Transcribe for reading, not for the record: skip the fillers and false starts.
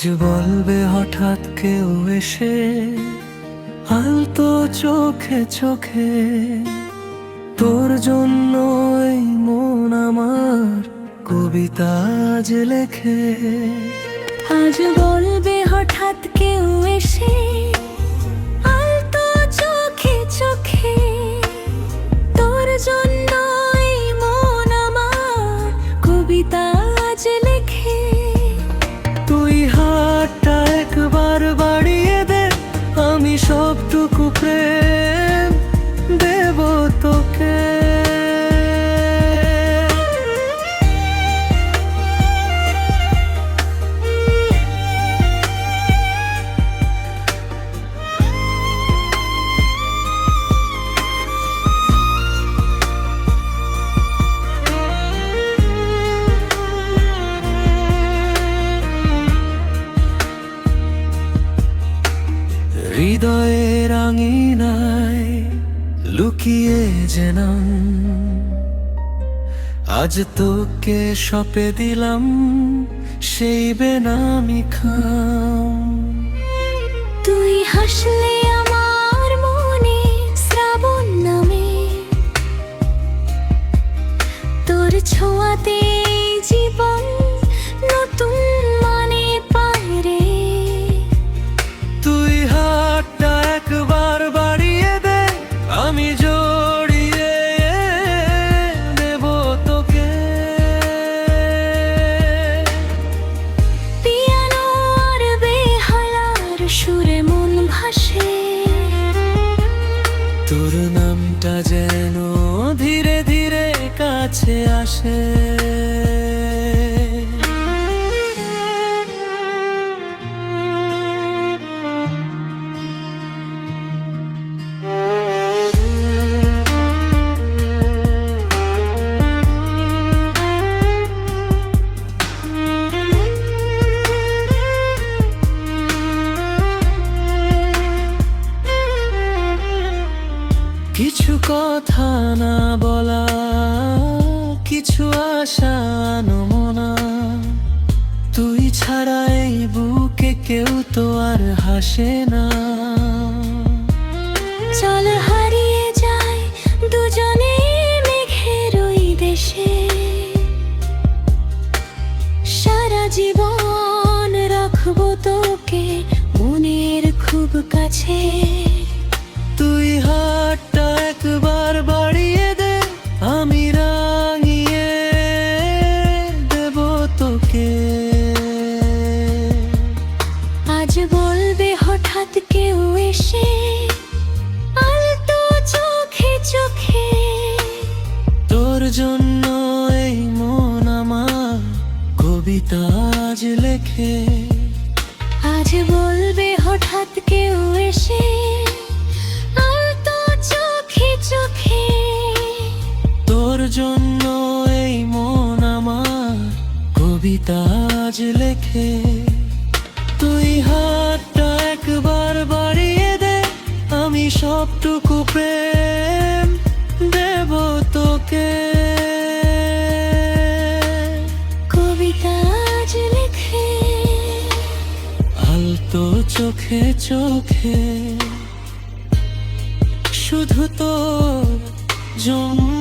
আজ বলবে হঠাৎ কেউ এসে আলতো চোখে চোখে, তোর জন্যই মন আমার কবিতা আজ লেখে। আজ বলবে হঠাৎ কেউ এসে আলতো চোখে চোখে, তোর জন্যই মন আমার কবিতা আজ লেখে। তুই হাতটা একবার বাড়িয়ে দে, আমি সবটুকু প্রেম দেব তোকে। হৃদয়ের আঙিনায় লুকিয়ে যেনাম, আজ তোকে সঁপে দিলাম সেই বেনামি খাম। তুই হাসলে আমার মনে শ্রাবণ নামে, তোর ছোঁয়াতে জীবন নতুন মানে পায় রে। তুই হাতটা একবার বাড়িয়ে দে, আমি জড়িয়ে দেব তোকে। পিয়ানো আর বেহালার সুরে মন ভাসে, তোর নামটা যেন ধীরে ধীরে কাছে আসে। কিছু কথা না বলা, কিছু আশা আনমনা, তুই ছাড়া এই বুকে কেউ তো আর হাসে না। চল হারিয়ে যায় দুজনে মেঘের ওই দেশে, সারা জীবন রাখবো তোকে মনের খুব কাছে। তুই হাতটা একবার বাড়িয়ে দে, আমি রাঙিয়ে দেব তোকে। আজ বলবে হঠাৎ কেউ এসে আলতো চোখে চোখে, তোর জন্য এই মন আমার কবিতা আজ লেখে। আজ বলবে হঠাৎ কেউ এসে আলতো চোখে চোখে, তোর জন্য এই মন আমার কবিতা আজ লেখে। তুই হাতটা একবার বাড়িয়ে দে, আমি সবটুকু প্রেম দেব তোকে। কবিতা আজ লেখে আলতো চোখে চোখে, শুধু তোর জন্য